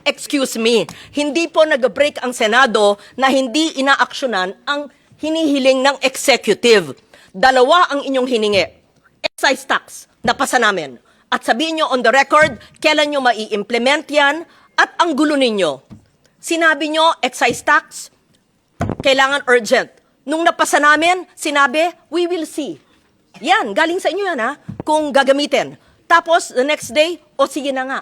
excuse me, hindi po nag-break ang Senado na hindi inaaksyonan ang hinihiling ng executive. Dalawa ang inyong hiningi. Excise tax, napasa namin. At sabihin nyo on the record, kailan nyo mai-implement yan at ang gulo ninyo. Sinabi nyo, excise tax, kailangan urgent. Nung napasa namin, sinabi, we will see. Yan, galing sa inyo yan ha, kung gagamitin. Tapos, the next day, o sige na nga.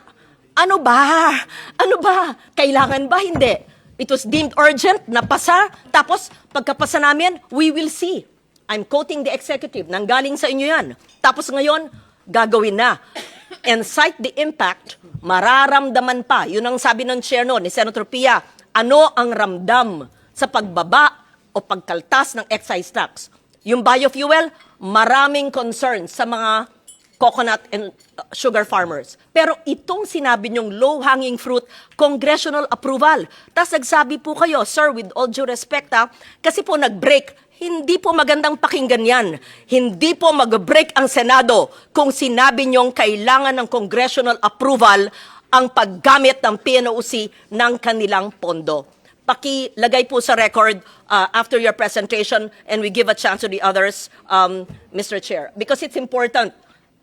Ano ba? Ano ba? Kailangan ba? Hindi. It was deemed urgent, napasa, tapos pagkapasa namin, we will see. I'm quoting the executive, nanggaling sa inyo yan. Tapos ngayon, gagawin na. And cite the impact, mararamdaman pa. Yun ang sabi ng chair no, ni Senator Pia, ano ang ramdam sa pagbaba o pagkaltas ng excise tax? Yung biofuel, maraming concerns sa mga coconut and sugar farmers. Pero itong sinabi niyong low-hanging fruit, congressional approval. Tapos nagsabi po kayo, sir, with all due respect kasi po nag-break, hindi po magandang pakinggan yan. Hindi po mag-break ang Senado kung sinabi niyong kailangan ng congressional approval ang paggamit ng PNOC ng kanilang pondo. Pakilagay po sa record after your presentation and we give a chance to the others, Mr. Chair. Because it's important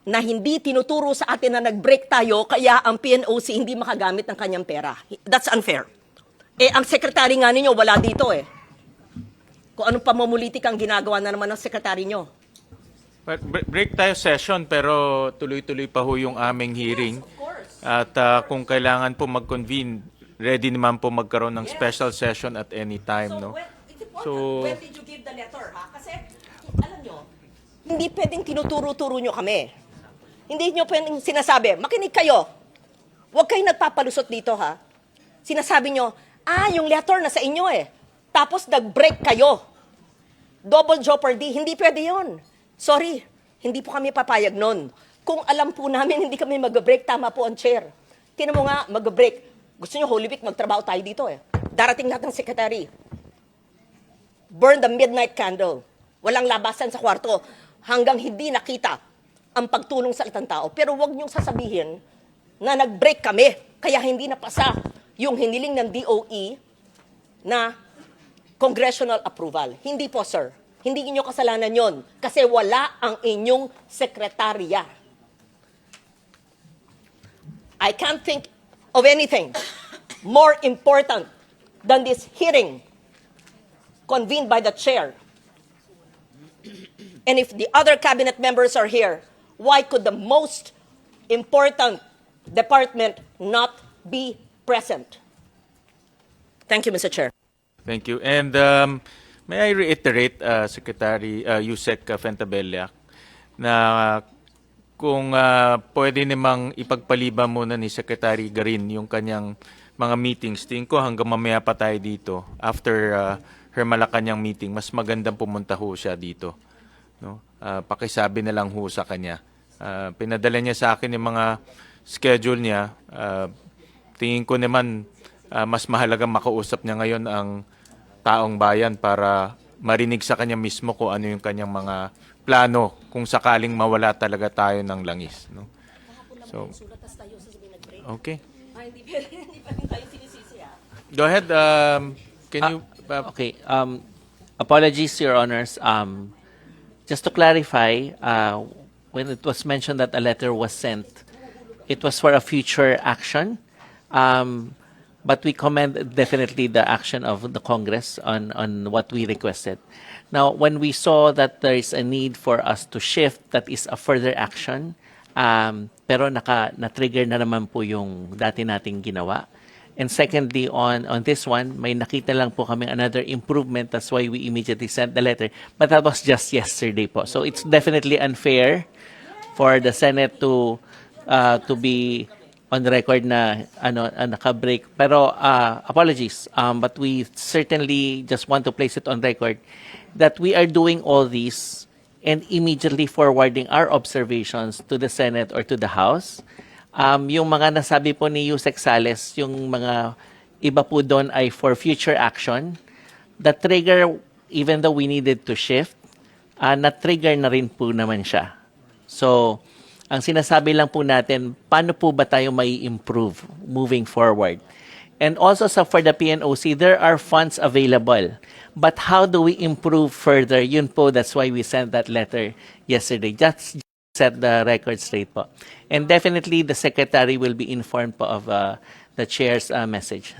na hindi tinuturo sa atin na nag-break tayo kaya ang PNOC hindi makagamit ng kanyang pera. That's unfair. Ang sekretary nga ninyo wala dito Kung anong pamumulitik ang ginagawa na naman ng sekretary nyo. Break tayo session pero tuloy-tuloy pa ho yung aming hearing. Yes, of course. At kung kailangan po mag-convene, ready naman po magkaroon ng special session at any time. No? It's important. When did you give the letter? Kasi, alam nyo, hindi pwedeng tinuturo-turo nyo kami. Hindi nyo pwedeng sinasabi, makinig kayo. Huwag kayo nagpapalusot dito Sinasabi nyo, yung letter na sa inyo Tapos nag-break kayo. Double jeopardy, hindi pwede yun. Sorry, hindi po kami papayag nun. Kung alam po namin hindi kami mag-break, tama po ang chair. Tinan mo nga, mag-break. Gusto nyo Holy Week, magtrabaho tayo dito Darating natin ang secretary. Burn the midnight candle. Walang labasan sa kwarto hanggang hindi nakita ang pagtulong sa itang tao. Pero wag niyong sasabihin na nag-break kami, kaya hindi napasa yung hiniling ng DOE na congressional approval. Hindi po, sir. Hindi inyo kasalanan yon kasi wala ang inyong sekretarya. I can't think of anything more important than this hearing convened by the chair. And if the other cabinet members are here, why could the most important department not be present? Thank you, Mr. Chair. Thank you. And may I reiterate, Secretary Yusek Fentabella, na kung pwede namang ipagpaliban muna ni Secretary Garin yung kanyang mga meetings, tingin ko hanggang mamaya pa tayo dito. After her Malacanang meeting, mas magandang pumunta ho siya dito. No? Pakisabi na lang ho sa kanya. Pinadala niya sa akin yung mga schedule niya. Tingin ko naman mas mahalagang makausap niya ngayon ang taong bayan para marinig sa kanya mismo kung ano yung kanyang mga plano kung sakaling mawala talaga tayo ng langis. No? So, okay. Go ahead. Can you... Okay. Apologies, Your Honors. Just to clarify, when it was mentioned that a letter was sent, it was for a future action. But we commend definitely the action of the Congress on what we requested. Now, when we saw that there is a need for us to shift, that is a further action, pero na-trigger na naman po yung dati nating ginawa. And secondly, on this one, may nakita lang po kami another improvement. That's why we immediately sent the letter. But that was just yesterday po. So it's definitely unfair for the Senate to be on the record na naka-break. Pero apologies, but we certainly just want to place it on record that we are doing all these and immediately forwarding our observations to the Senate or to the House. Yung mga nasabi po ni Yusek Sales, yung mga iba po doon ay for future action. The trigger, even though we needed to shift, na-trigger na rin po naman siya. So, ang sinasabi lang po natin, paano po ba tayo may improve moving forward? And also for the PNOC, there are funds available. But how do we improve further? Yun po, that's why we sent that letter yesterday. Just set the record straight po. And definitely, the Secretary will be informed po of the Chair's message.